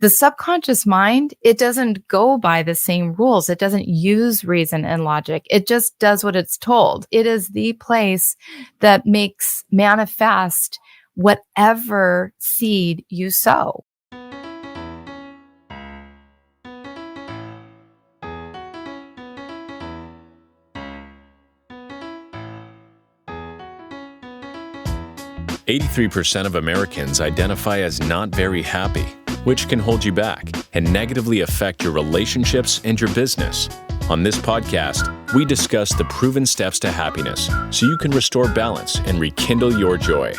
The subconscious mind, it doesn't go by the same rules. It doesn't use reason and logic. It just does what it's told. It is the place that makes manifest whatever seed you sow. "83% of Americans identify as not very happy, which can hold you back and negatively affect your relationships and your business. On this podcast, we discuss the proven steps to happiness so you can restore balance and rekindle your joy.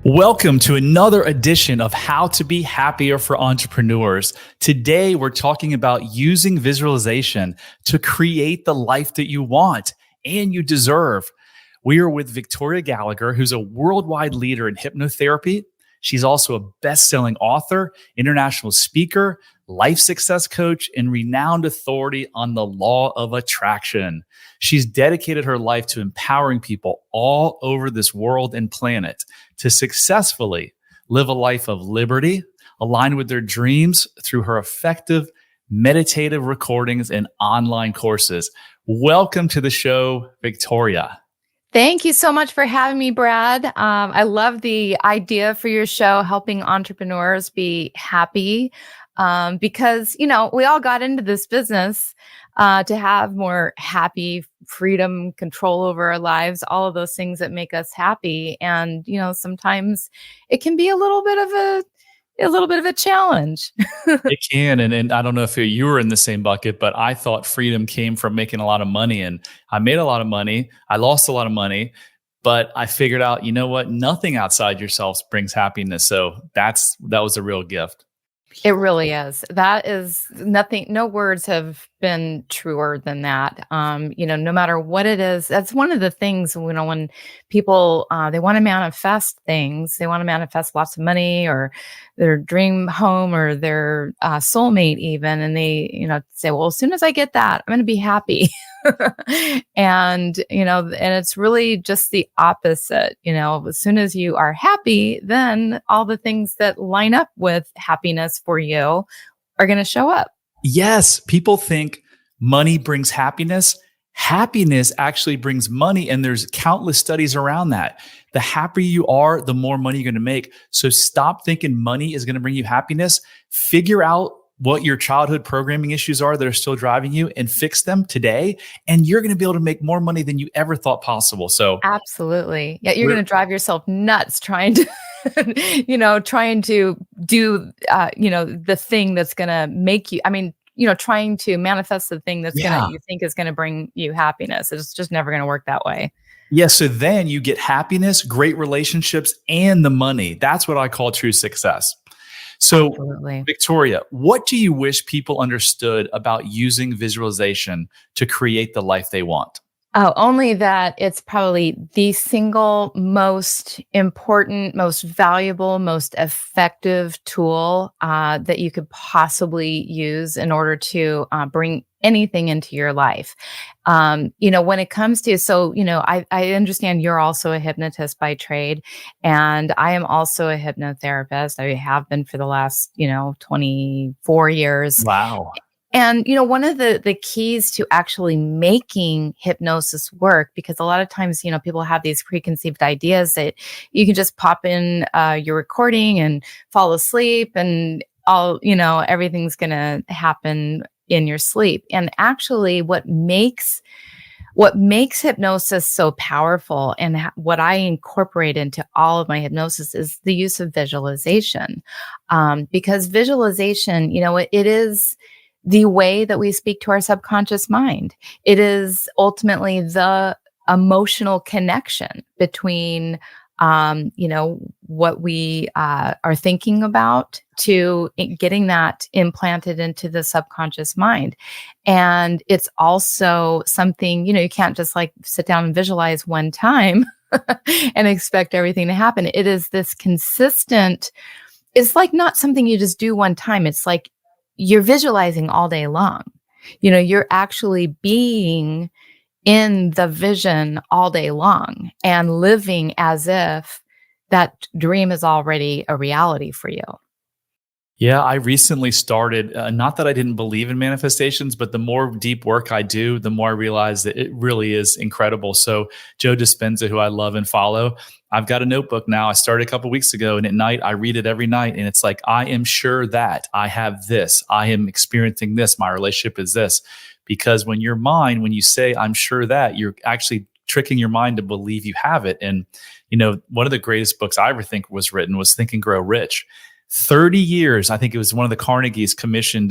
Welcome to another edition of How to Be Happier for Entrepreneurs. Today, we're talking about using visualization to create the life that you want and you deserve. We are with Victoria Gallagher, who's a worldwide leader in hypnotherapy. She's also a best-selling author, international speaker, life success coach, and renowned authority on the Law of Attraction. She's dedicated her life to empowering people all over this world and planet to successfully live a life of liberty, aligned with their dreams through her effective meditative recordings and online courses. Welcome to the show, Victoria. Thank you so much for having me, Brad. I love the idea for your show, helping entrepreneurs be happy, because, we all got into this business to have more happy, freedom, control over our lives, all of those things that make us happy. And, sometimes it can be a little bit of a challenge. It can. And I don't know if you were in the same bucket, but I thought freedom came from making a lot of money. And I made a lot of money. I lost a lot of money. But I figured out, you know what? Nothing outside yourself brings happiness. So that was a real gift. It really is. That is nothing. No words have been truer than that. No matter what it is, that's one of the things, when people, they want to manifest things, they want to manifest lots of money or their dream home or their soulmate even. And they, say, well, as soon as I get that, I'm going to be happy. And it's really just the opposite. As soon as you are happy, then all the things that line up with happiness for you are going to show up. Yes. People think money brings happiness. Happiness actually brings money. And there's countless studies around that. The happier you are, the more money you're going to make. So stop thinking money is going to bring you happiness. Figure out what your childhood programming issues are that are still driving you and fix them today. And you're going to be able to make more money than you ever thought possible. So absolutely. Yeah. You're going to drive yourself nuts trying to, trying to do, the thing that's going to make you, trying to manifest the thing that's you think is going to bring you happiness. It's just never going to work that way. Yeah. So then you get happiness, great relationships, and the money. That's what I call true success. So, absolutely. Victoria, what do you wish people understood about using visualization to create the life they want? Oh, only that it's probably the single most important, most valuable, most effective tool that you could possibly use in order to bring anything into your life. When it comes to, I understand you're also a hypnotist by trade, and I am also a hypnotherapist. I have been for the last, 24 years. Wow. And, one of the keys to actually making hypnosis work, because a lot of times, people have these preconceived ideas that you can just pop in your recording and fall asleep and everything's going to happen in your sleep. And actually what makes hypnosis so powerful and what I incorporate into all of my hypnosis is the use of visualization. Because visualization, it is the way that we speak to our subconscious mind. It is ultimately the emotional connection between, what we are thinking about to getting that implanted into the subconscious mind. And it's also something, you can't just sit down and visualize one time and expect everything to happen. It is this consistent, it's not something you just do one time. It's you're visualizing all day long. You're actually being in the vision all day long and living as if that dream is already a reality for you. Yeah, I recently started, not that I didn't believe in manifestations, but the more deep work I do, the more I realize that it really is incredible. So Joe Dispenza, who I love and follow, I've got a notebook now. I started a couple of weeks ago, and at night I read it every night. And it's like, I am sure that I have this, I am experiencing this, my relationship is this. Because when when you say, I'm sure that, you're actually tricking your mind to believe you have it. And, one of the greatest books I ever think was written was Think and Grow Rich. 30 years, I think it was one of the Carnegies commissioned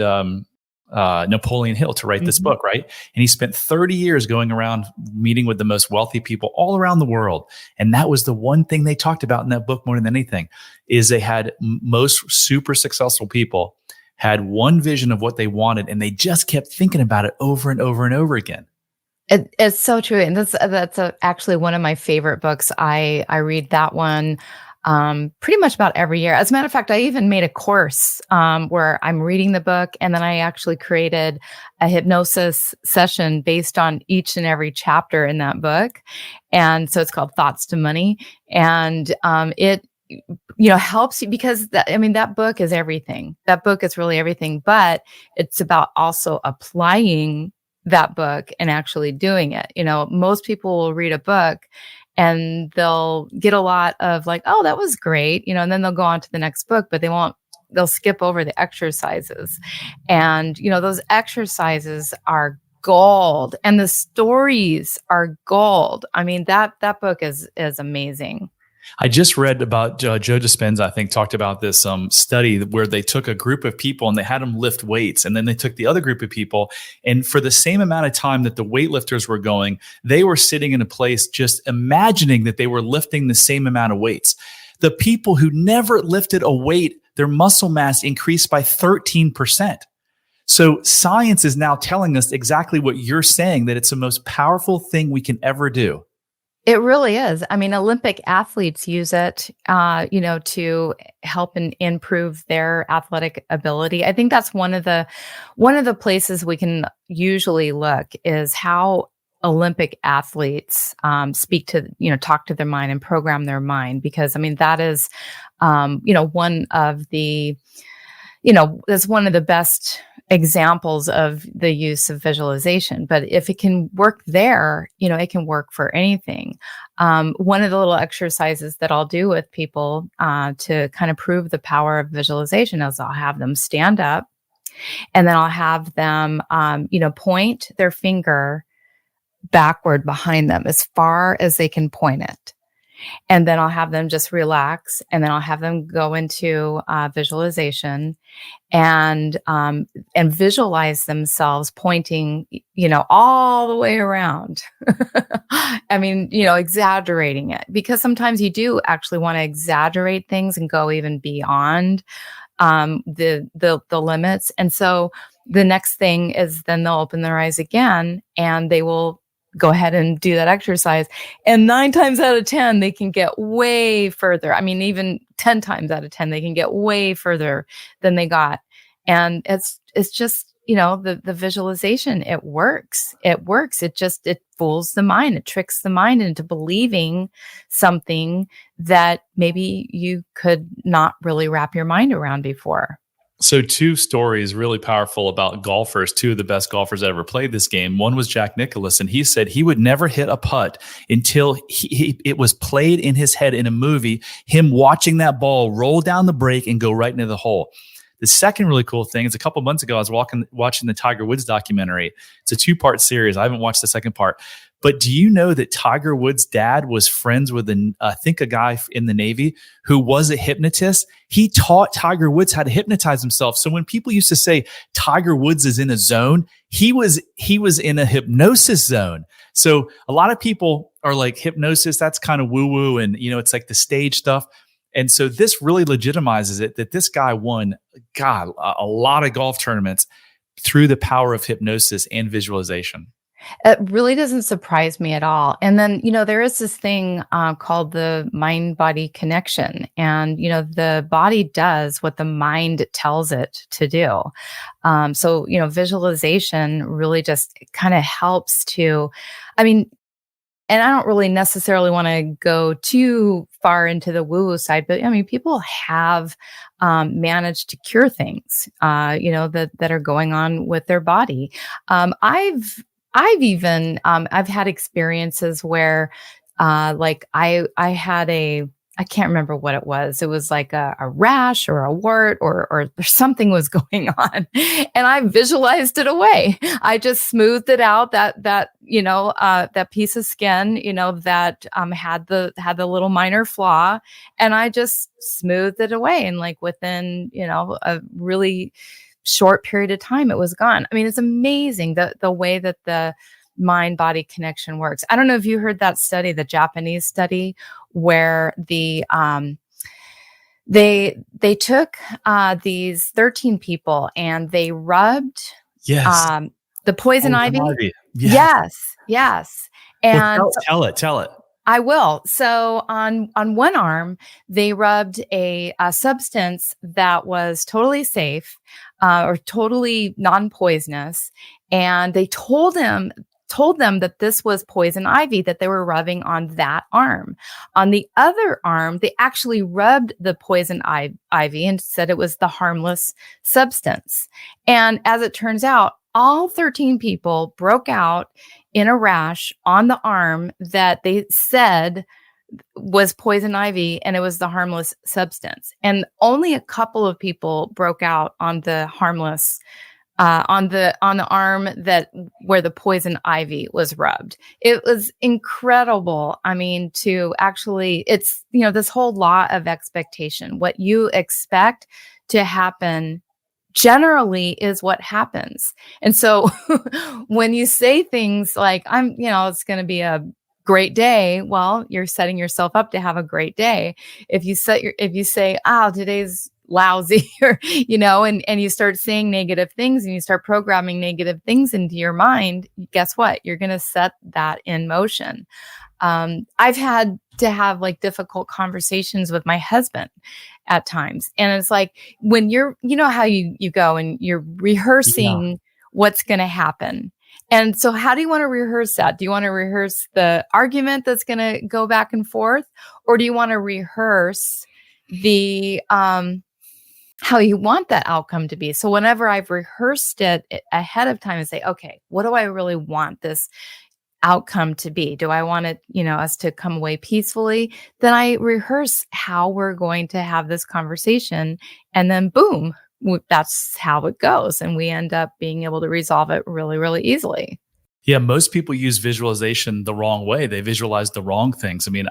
Napoleon Hill to write this book, right? And he spent 30 years going around meeting with the most wealthy people all around the world. And that was the one thing they talked about in that book more than anything, is they had most super successful people had one vision of what they wanted, and they just kept thinking about it over and over and over again. It's so true. And that's actually one of my favorite books. I read that one pretty much about every year. As a matter of fact, I even made a course where I'm reading the book, and then I actually created a hypnosis session based on each and every chapter in that book. And so it's called Thoughts to Money. And it helps you, because that book is everything. That book is really everything, but it's about also applying that book and actually doing it. Most people will read a book and they'll get a lot of like, oh, that was great, and then they'll go on to the next book, but they'll skip over the exercises. And, those exercises are gold, and the stories are gold. I mean, that book is amazing. I just read about Joe Dispenza, I think, talked about this study where they took a group of people and they had them lift weights. And then they took the other group of people, and for the same amount of time that the weightlifters were going, they were sitting in a place just imagining that they were lifting the same amount of weights. The people who never lifted a weight, their muscle mass increased by 13%. So science is now telling us exactly what you're saying, that it's the most powerful thing we can ever do. It really is. I mean, Olympic athletes use it, to help and improve their athletic ability. I think that's one of the places we can usually look is how Olympic athletes speak to, talk to their mind and program their mind, because that is, one of the, that's one of the best examples of the use of visualization. But if it can work there, it can work for anything. One of the little exercises that I'll do with people to kind of prove the power of visualization is I'll have them stand up, and then I'll have them, point their finger backward behind them as far as they can point it. And then I'll have them just relax, and then I'll have them go into visualization and visualize themselves pointing, all the way around. Exaggerating it, because sometimes you do actually want to exaggerate things and go even beyond the limits. And so the next thing is then they'll open their eyes again, and they will go ahead and do that exercise. And 9 times out of 10, they can get way further. even 10 times out of 10, they can get way further than they got. And it's just, the visualization, it works. It works. It fools the mind. It tricks the mind into believing something that maybe you could not really wrap your mind around before. So 2 stories really powerful about golfers, 2 of the best golfers that ever played this game. One was Jack Nicklaus, and he said he would never hit a putt until it was played in his head in a movie, him watching that ball roll down the break and go right into the hole. The second really cool thing is a couple months ago, I was watching the Tiger Woods documentary. It's a 2-part series. I haven't watched the second part. But do you know that Tiger Woods' dad was friends with, I think, a guy in the Navy who was a hypnotist? He taught Tiger Woods how to hypnotize himself. So when people used to say Tiger Woods is in a zone, he was in a hypnosis zone. So a lot of people are like, hypnosis, that's kind of woo-woo, and it's like the stage stuff. And so this really legitimizes it, that this guy won, a lot of golf tournaments through the power of hypnosis and visualization. It really doesn't surprise me at all. And then, there is this thing called the mind-body connection. And, the body does what the mind tells it to do. So, visualization really just kind of helps to, I mean, and I don't really necessarily want to go too far into the woo-woo side, but I mean, people have managed to cure things, that are going on with their body. I've even I've had experiences where, like I had I can't remember what it was. It was like a rash or a wart or something was going on, and I visualized it away. I just smoothed it out, that piece of skin, that had the little minor flaw, and I just smoothed it away. And like within, a really short period of time, it was gone. I mean, it's amazing the way that the mind body connection works. I don't know if you heard that study, the Japanese study, where they took these 13 people and they rubbed Yes. the poison ivy. Yes. Yes. Well, And tell it. I will. So on one arm, they rubbed a substance that was totally safe, or totally non-poisonous, and they told them that this was poison ivy that they were rubbing on that arm. On the other arm, they actually rubbed the poison ivy and said it was the harmless substance. And as it turns out, all 13 people broke out in a rash on the arm that they said was poison ivy, and it was the harmless substance. And only a couple of people broke out on the harmless, on the arm where the poison ivy was rubbed. It was incredible. I mean, to actually, it's, this whole law of expectation. What you expect to happen generally is what happens. And so when you say things like, it's going to be a great day, well, you're setting yourself up to have a great day. If you say, today's lousy, or, and you start saying negative things and you start programming negative things into your mind, guess what? You're going to set that in motion. I've had to have like difficult conversations with my husband at times. And it's like when how you go and you're rehearsing what's going to happen. And so how do you want to rehearse that? Do you want to rehearse the argument that's going to go back and forth? Or do you want to rehearse the, how you want that outcome to be? So whenever I've rehearsed it ahead of time and say, okay, what do I really want this outcome to be? Do I want it, us to come away peacefully? Then I rehearse how we're going to have this conversation, and then boom, that's how it goes. And we end up being able to resolve it really, really easily. Yeah, most people use visualization the wrong way. They visualize the wrong things. I mean,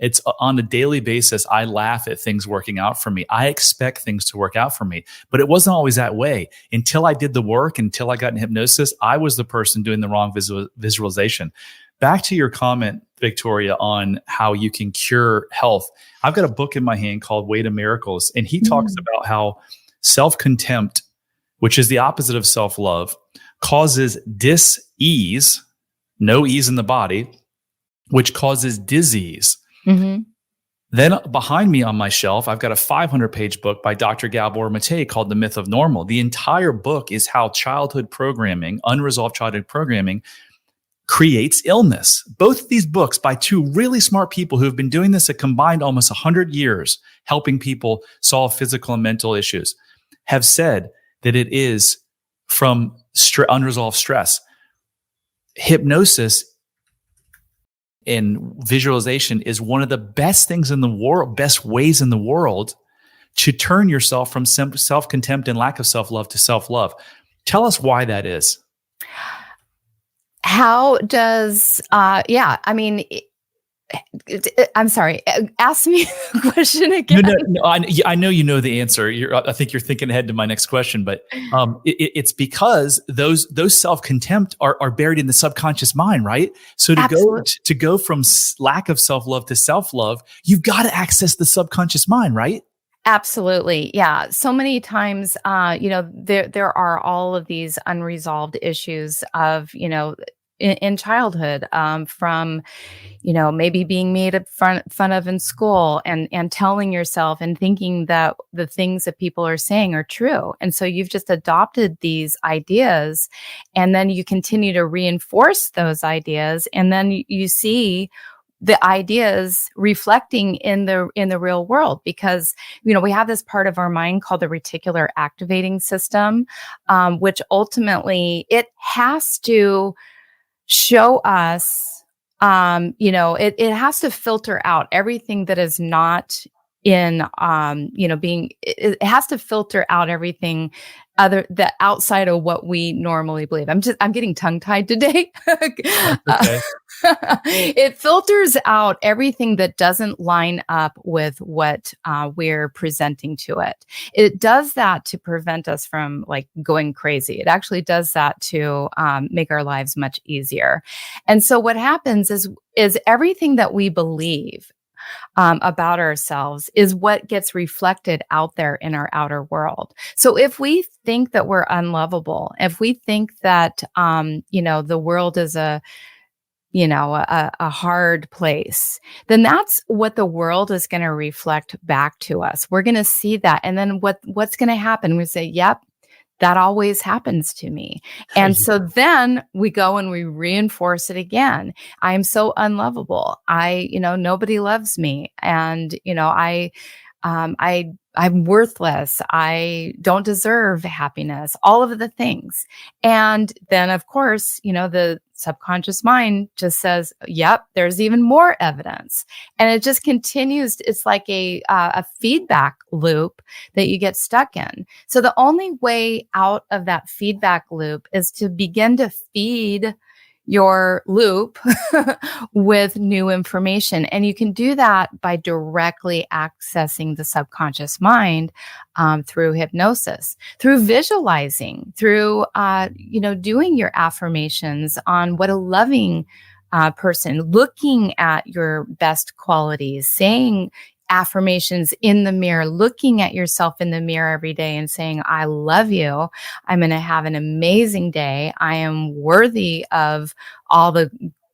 it's on a daily basis, I laugh at things working out for me. I expect things to work out for me, but it wasn't always that way. Until I did the work, until I got in hypnosis, I was the person doing the wrong visualization. Back to your comment, Victoria, on how you can cure health. I've got a book in my hand called Way to Miracles, and he talks about how self-contempt, which is the opposite of self-love, causes dis-ease, no ease in the body, which causes disease. Mm-hmm. Then behind me on my shelf, I've got a 500-page book by Dr. Gabor Mate called The Myth of Normal. The entire book is how childhood programming, unresolved childhood programming, creates illness. Both of these books by two really smart people who have been doing this a combined almost 100 years, helping people solve physical and mental issues, have said that it is from unresolved stress. Hypnosis and visualization is one of the best things in the world, best ways in the world to turn yourself from self-contempt and lack of self-love to self-love. Tell us why that is. How does, I'm sorry. Ask me the question again. No, I know you know the answer. I think you're thinking ahead to my next question, but it's because those self-contempt are buried in the subconscious mind, right? So to go from lack of self-love to self-love, you've got to access the subconscious mind, right? Absolutely. Yeah. So many times, there are all of these unresolved issues of, in childhood, from, maybe being made fun of in school, and telling yourself and thinking that the things that people are saying are true. And so you've just adopted these ideas, and then you continue to reinforce those ideas. And then you see the ideas reflecting in the real world, because we have this part of our mind called the reticular activating system, which ultimately it has to show us, it has to filter out everything that is not in, it has to filter out everything other that outside of what we normally believe. I'm getting tongue tied today. Okay. It filters out everything that doesn't line up with what we're presenting to it. It does that to prevent us from like going crazy. It actually does that to make our lives much easier. And so what happens is everything that we believe about ourselves is what gets reflected out there in our outer world. So if we think that we're unlovable, if we think that, the world is a hard place, then that's what the world is going to reflect back to us. We're going to see that. And then what's going to happen? We say, yep, that always happens to me. And so then we go and we reinforce it again. I'm so unlovable. Nobody loves me. And, I'm worthless. I don't deserve happiness, all of the things. And then, of course, the subconscious mind just says, yep, there's even more evidence. And it just continues. It's like a feedback loop that you get stuck in. So the only way out of that feedback loop is to begin to feed your loop with new information. And you can do that by directly accessing the subconscious mind through hypnosis, through visualizing, through, doing your affirmations on what a loving person, looking at your best qualities, saying affirmations in the mirror, looking at yourself in the mirror every day and saying, I love you. I'm going to have an amazing day. I am worthy of all the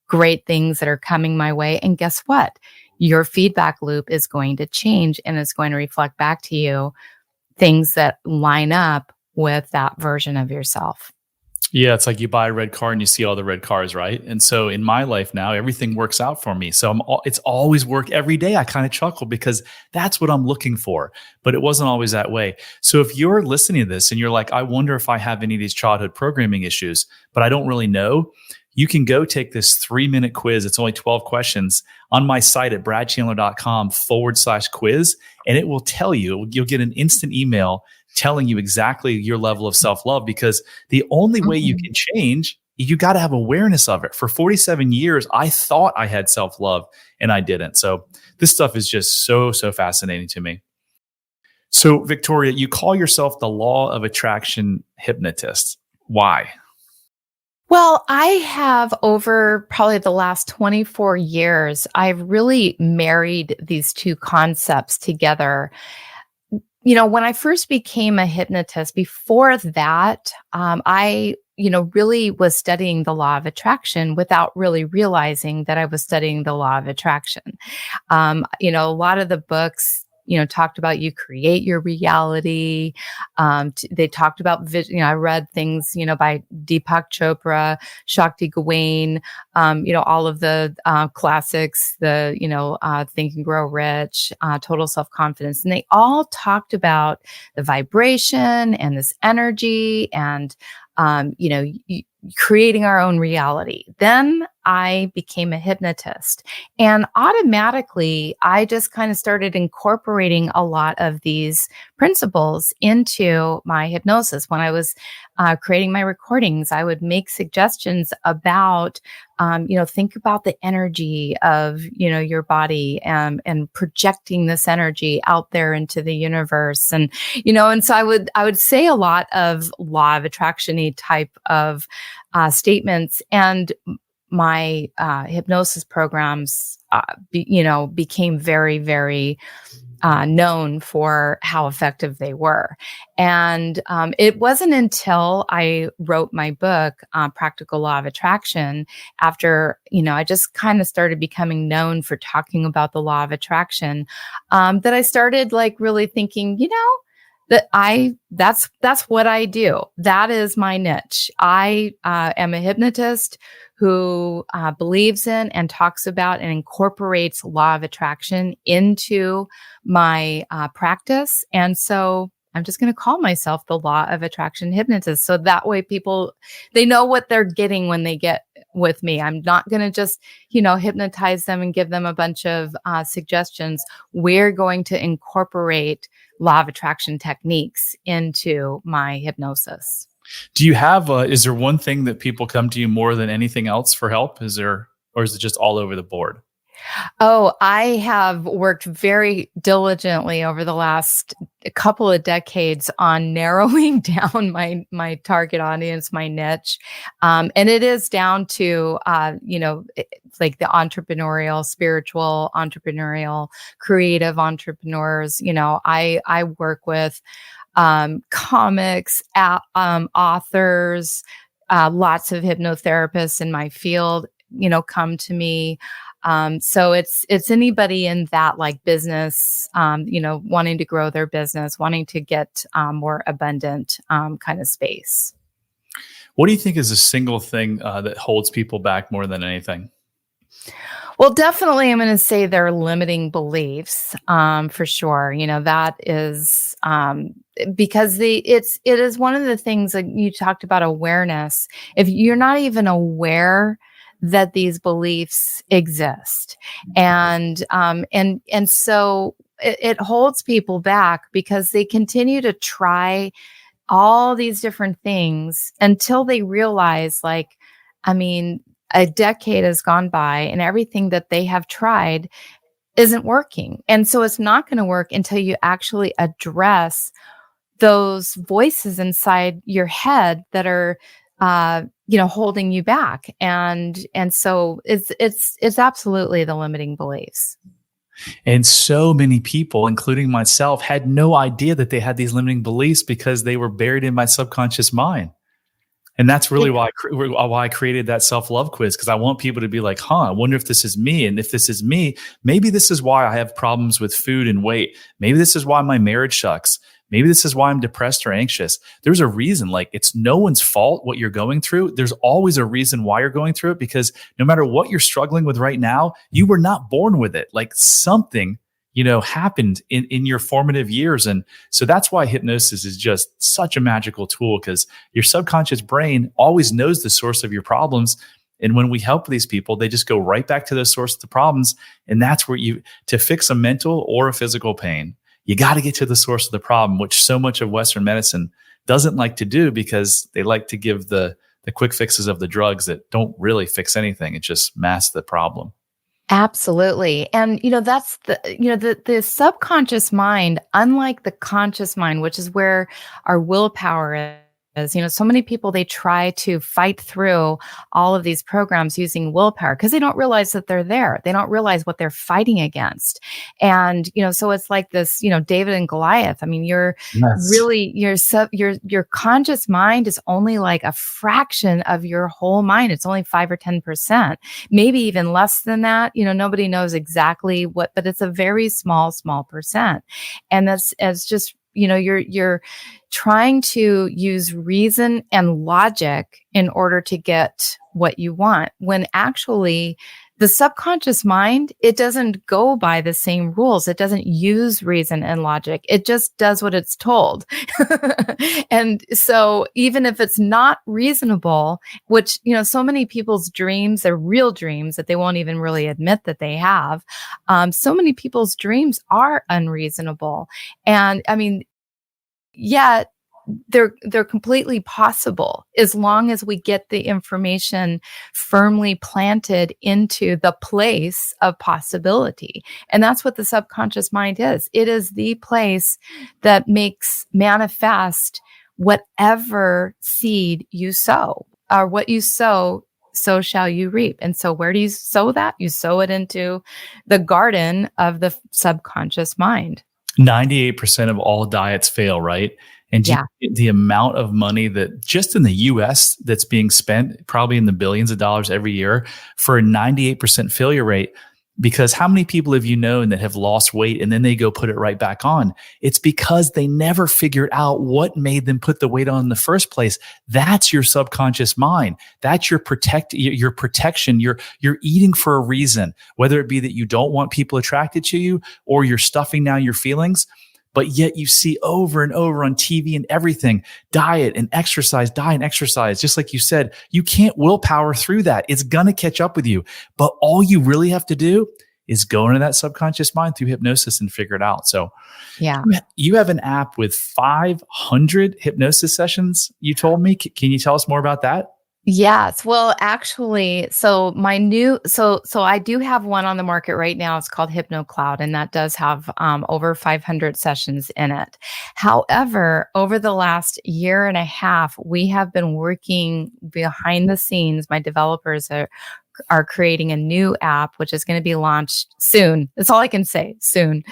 great things that are coming my way. And guess what? Your feedback loop is going to change, and it's going to reflect back to you things that line up with that version of yourself. Yeah, it's like you buy a red car and you see all the red cars, right? And so in my life now, everything works out for me. So it's always work every day. I kind of chuckle because that's what I'm looking for, but it wasn't always that way. So if you're listening to this and you're like, I wonder if I have any of these childhood programming issues, but I don't really know, you can go take this 3-minute quiz. It's only 12 questions on my site at bradchandler.com/quiz. And it will tell you, you'll get an instant email telling you exactly your level of self-love, because the only way you can change, you got to have awareness of it. For 47 years, I thought I had self-love and I didn't. So this stuff is just so fascinating to me. So Victoria, you call yourself the Law of Attraction Hypnotist. Why? Well, I have, over probably the last 24 years, I've really married these two concepts together. When I first became a hypnotist, before that, I really was studying the law of attraction without really realizing that I was studying the law of attraction. A lot of the books, talked about you create your reality. They talked about vision. I read things, by Deepak Chopra, Shakti Gawain, all of the classics, the, Think and Grow Rich, Total Self-Confidence. And they all talked about the vibration and this energy and, creating our own reality. Then I became a hypnotist, and automatically I just kind of started incorporating a lot of these principles into my hypnosis. When I was creating my recordings, I would make suggestions about, think about the energy of, your body, and projecting this energy out there into the universe. And, and so I would say a lot of law of attraction-y type of statements, and my hypnosis programs, became very, very known for how effective they were. And it wasn't until I wrote my book, Practical Law of Attraction, after, I just kind of started becoming known for talking about the law of attraction, that I started like really thinking, that's what I do. That is my niche. I am a hypnotist who believes in and talks about and incorporates law of attraction into my practice. And so I'm just going to call myself the Law of Attraction Hypnotist. So that way they know what they're getting when they get with me. I'm not going to just, hypnotize them and give them a bunch of suggestions. We're going to incorporate law of attraction techniques into my hypnosis. Do you have, is there one thing that people come to you more than anything else for help? Or is it just all over the board? Oh, I have worked very diligently over the last couple of decades on narrowing down my target audience, my niche. And it is down to, like the entrepreneurial, spiritual, entrepreneurial, creative entrepreneurs. I work with comics, authors, lots of hypnotherapists in my field, come to me. So it's anybody in that like business, wanting to grow their business, wanting to get more abundant kind of space. What do you think is a single thing that holds people back more than anything? Well, definitely, I'm going to say their limiting beliefs, for sure. That is because it is one of the things that you talked about, awareness. If you're not even aware that these beliefs exist, and so it holds people back because they continue to try all these different things until they realize, like, a decade has gone by and everything that they have tried isn't working. And so it's not going to work until you actually address those voices inside your head that are, holding you back. And so it's absolutely the limiting beliefs. And so many people, including myself, had no idea that they had these limiting beliefs because they were buried in my subconscious mind. And that's really why I created that self-love quiz, because I want people to be like, I wonder if this is me. And if this is me, maybe this is why I have problems with food and weight. Maybe this is why my marriage sucks. Maybe this is why I'm depressed or anxious. There's a reason. Like, it's no one's fault what you're going through. There's always a reason why you're going through it, because no matter what you're struggling with right now, you were not born with it. Like, something happened in your formative years. And so that's why hypnosis is just such a magical tool, because your subconscious brain always knows the source of your problems. And when we help these people, they just go right back to the source of the problems. And that's where to fix a mental or a physical pain, you got to get to the source of the problem, which so much of Western medicine doesn't like to do, because they like to give the quick fixes of the drugs that don't really fix anything. It just masks the problem. Absolutely. And, that's the subconscious mind, unlike the conscious mind, which is where our willpower is. So many people, they try to fight through all of these programs using willpower because they don't realize that they're there. They don't realize what they're fighting against. And, so it's like this, David and Goliath. You're really, your conscious mind is only like a fraction of your whole mind. It's only 5 or 10%, maybe even less than that. Nobody knows exactly what, but it's a very small percent. And it's just, you're trying to use reason and logic in order to get what you want, when actually the subconscious mind, it doesn't go by the same rules. It doesn't use reason and logic. It just does what it's told. And so even if it's not reasonable, which, so many people's dreams are real dreams that they won't even really admit that they have. So many people's dreams are unreasonable. And yet they're completely possible as long as we get the information firmly planted into the place of possibility. And that's what the subconscious mind is. It is the place that makes manifest whatever seed you sow, or what you sow, so shall you reap. And so where do you sow that? You sow it into the garden of the subconscious mind. 98% of all diets fail, right? And Yeah. the amount of money that just in the US that's being spent, probably in the billions of dollars every year for a 98% failure rate. Because how many people have you known that have lost weight and then they go put it right back on? It's because they never figured out what made them put the weight on in the first place. That's your subconscious mind. That's your protection. You're eating for a reason, whether it be that you don't want people attracted to you or you're stuffing down your feelings. But yet you see over and over on TV and everything, diet and exercise, Just like you said, you can't willpower through that. It's going to catch up with you. But all you really have to do is go into that subconscious mind through hypnosis and figure it out. So Yeah. you have an app with 500 hypnosis sessions, you told me. Can you tell us more about that? Yes. Well, actually, so I do have one on the market right now. It's called HypnoCloud, and that does have over 500 sessions in it. However, over the last year and a half, we have been working behind the scenes. My developers are creating a new app, which is going to be launched soon. That's all I can say, soon.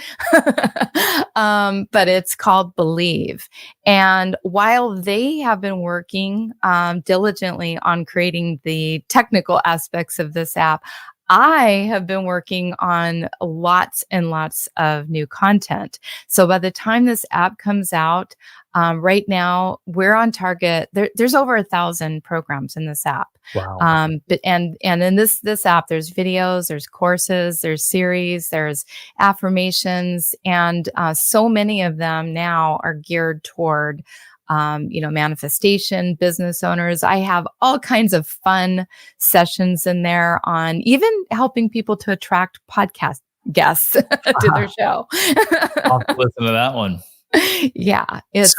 But it's called Believe. And while they have been working diligently on creating the technical aspects of this app, I have been working on lots and lots of new content. So by the time this app comes out, right now we're on target. There's over 1,000 programs in this app. Wow. But in this app, there's videos, there's courses, there's series, there's affirmations, and so many of them now are geared toward manifestation, business owners. I have all kinds of fun sessions in there on even helping people to attract podcast guests to their show. I'll have to listen to that one. Yeah, it's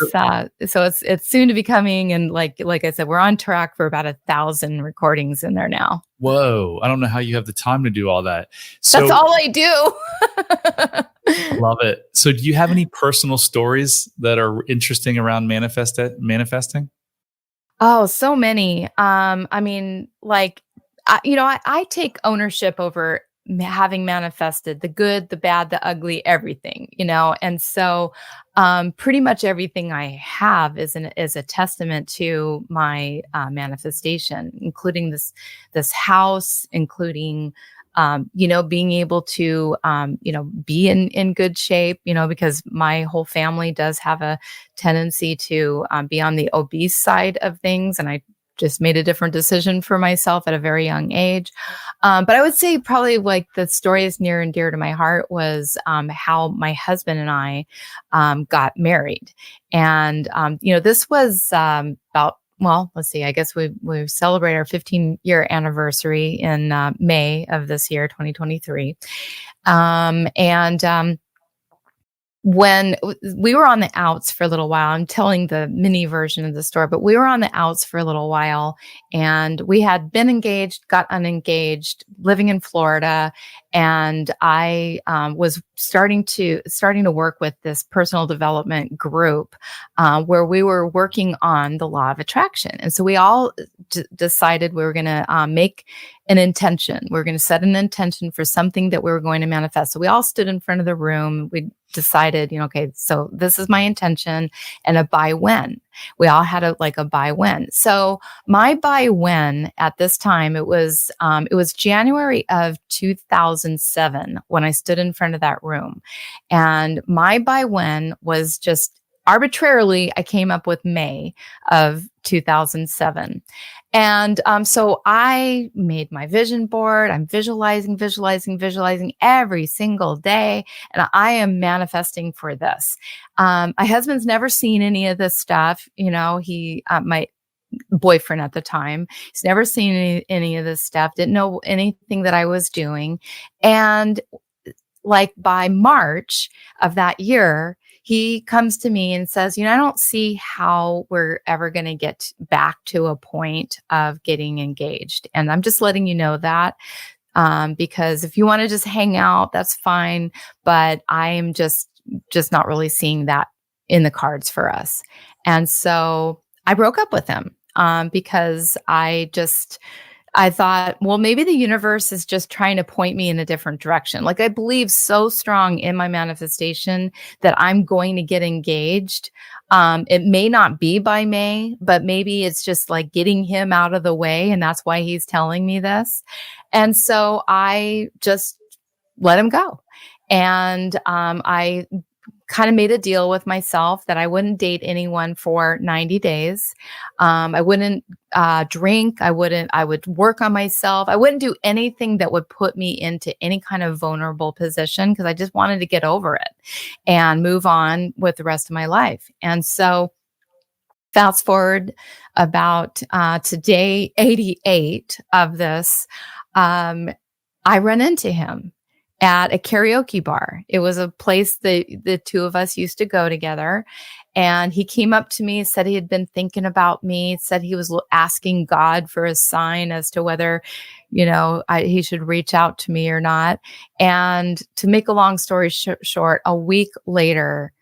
soon to be coming, and like I said, we're on track for about 1,000 recordings in there now. Whoa! I don't know how you have the time to do all that. That's all I do. I love it. So, do you have any personal stories that are interesting around manifesting? Oh, so many. I mean, I take ownership over having manifested the good, the bad, the ugly, everything, and so pretty much everything I have is a testament to my manifestation, including this house, including being able to be in good shape, because my whole family does have a tendency to be on the obese side of things, and I just made a different decision for myself at a very young age. But I would say probably like the story is near and dear to my heart was how my husband and I got married. And, this was about, well, let's see, I guess we celebrate our 15-year anniversary in May of this year, 2023. When we were on the outs for a little while, I'm telling the mini version of the story, but we were on the outs for a little while, and we had been engaged, got unengaged, living in Florida. And I was starting to work with this personal development group where we were working on the law of attraction. And so we all decided we were going to make an intention. We were going to set an intention for something that we were going to manifest. So we all stood in front of the room. We decided, okay, so this is my intention, and a buy when. We all had a buy when. So my buy when at this time, it was January of 2007 when I stood in front of that room. And my buy when was just arbitrarily, I came up with May of 2007. And so I made my vision board. I'm visualizing every single day. And I am manifesting for this. My husband's never seen any of this stuff. He, my boyfriend at the time, he's never seen any of this stuff, didn't know anything that I was doing. And like by March of that year, he comes to me and says, I don't see how we're ever going to get back to a point of getting engaged. And I'm just letting you know that because if you want to just hang out, that's fine. But I am just not really seeing that in the cards for us. And so I broke up with him because I just I thought, well, maybe the universe is just trying to point me in a different direction. Like, I believe so strong in my manifestation that I'm going to get engaged. It may not be by May, but maybe it's just like getting him out of the way. And that's why he's telling me this. And so I just let him go. And I kind of made a deal with myself that I wouldn't date anyone for 90 days. I wouldn't drink. I would work on myself. I wouldn't do anything that would put me into any kind of vulnerable position because I just wanted to get over it and move on with the rest of my life. And so fast forward about to day 88 of this, I run into him at a karaoke bar. It was a place that the two of us used to go together. And he came up to me, said he had been thinking about me, said he was asking God for a sign as to whether, he should reach out to me or not. And to make a long story short, a week later,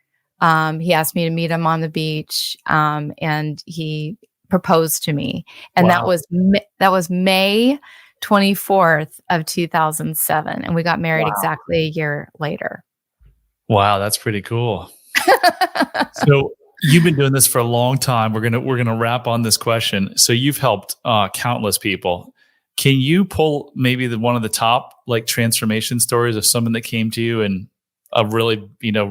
he asked me to meet him on the beach, and he proposed to me. And Wow. that was May 24th of 2007. And we got married exactly a year later. Wow, that's pretty cool. So you've been doing this for a long time. We're gonna wrap on this question. So you've helped countless people. Can you pull maybe one of the top like transformation stories of someone that came to you and really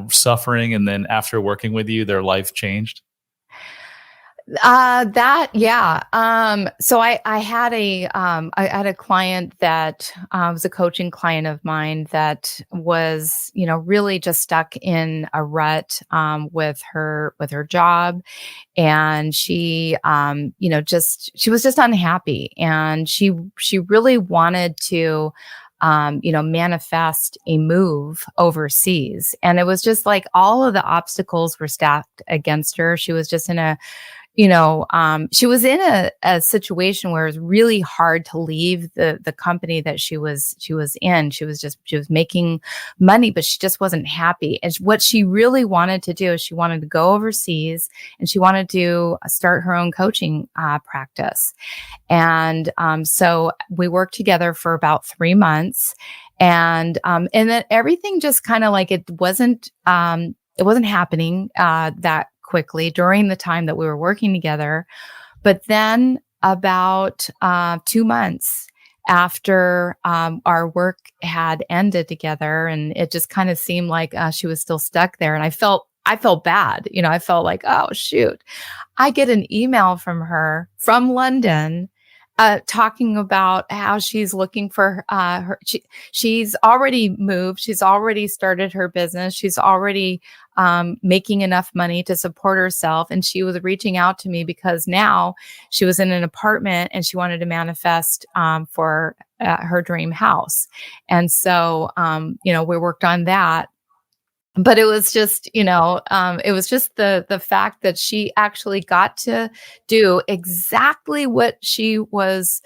suffering, and then after working with you, their life changed? So I had a client that was a coaching client of mine that was, really just stuck in a rut with her job. And she, she was just unhappy, and she really wanted to manifest a move overseas. And it was just like all of the obstacles were stacked against her. She was just in she was in a situation where it was really hard to leave the company that she was in. She was making money, but she just wasn't happy. And what she really wanted to do is she wanted to go overseas, and she wanted to start her own coaching practice. And so we worked together for about 3 months, and then everything just kind of like it wasn't happening that quickly during the time that we were working together. But then about 2 months after our work had ended together, and it just kind of seemed like she was still stuck there. And I felt bad. I felt like, oh, shoot. I get an email from her from London talking about how she's looking for she's already moved. She's already started her business. She's already making enough money to support herself. And she was reaching out to me because now she was in an apartment and she wanted to manifest for her dream house. And so, we worked on that. But it was just, it was just the fact that she actually got to do exactly what she was,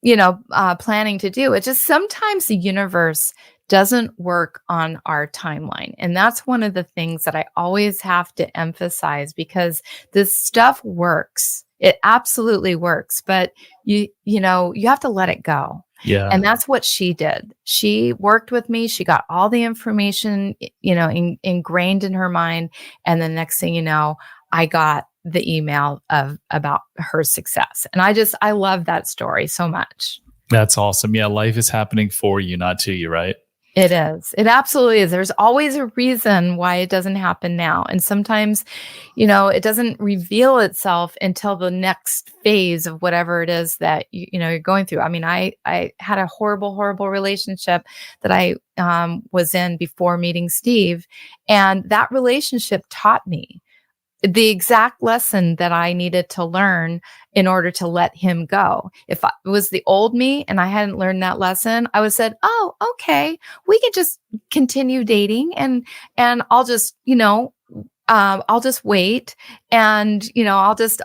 planning to do. It just sometimes the universe doesn't work on our timeline. And that's one of the things that I always have to emphasize, because this stuff works. It absolutely works, but you have to let it go. Yeah. And that's what she did. She worked with me. She got all the information, ingrained in her mind. And the next thing you know, I got the email about her success. And I love that story so much. That's awesome. Yeah. Life is happening for you, not to you, right? It is. It absolutely is. There's always a reason why it doesn't happen now. And sometimes, it doesn't reveal itself until the next phase of whatever it is that you're going through. I mean, I had a horrible, horrible relationship that I was in before meeting Steve. And that relationship taught me the exact lesson that I needed to learn in order to let him go. If it was the old me and I hadn't learned that lesson, I would have said, oh, okay, we can just continue dating and I'll just, I'll just wait and, I'll just,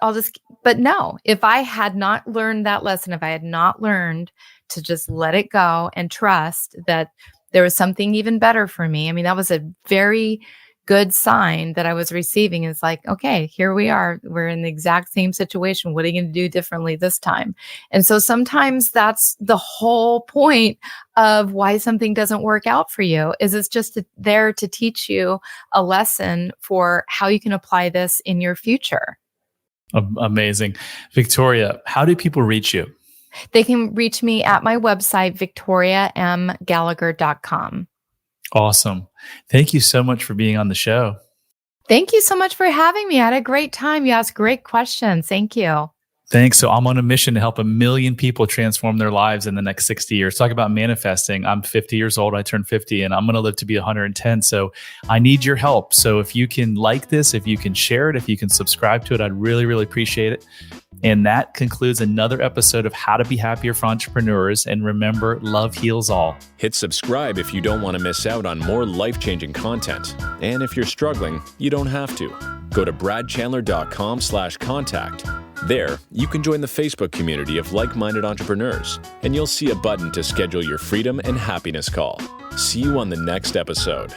but no, if I had not learned that lesson, if I had not learned to just let it go and trust that there was something even better for me. I mean, that was a very good sign that I was receiving. Is like, okay, here we are. We're in the exact same situation. What are you going to do differently this time? And so sometimes that's the whole point of why something doesn't work out for you, is it's just there to teach you a lesson for how you can apply this in your future. Amazing. Victoria, how do people reach you? They can reach me at my website, victoriamgallagher.com. Awesome. Thank you so much for being on the show. Thank you so much for having me. I had a great time. You asked great questions. Thank you. Thanks. So I'm on a mission to help 1 million people transform their lives in the next 60 years. Talk about manifesting. I'm 50 years old. I turned 50 and I'm going to live to be 110. So I need your help. So if you can like this, if you can share it, if you can subscribe to it, I'd really, really appreciate it. And that concludes another episode of How to Be Happier for Entrepreneurs. And remember, love heals all. Hit subscribe if you don't want to miss out on more life-changing content. And if you're struggling, you don't have to. Go to bradchandler.com/contact. There, you can join the Facebook community of like-minded entrepreneurs, and you'll see a button to schedule your freedom and happiness call. See you on the next episode.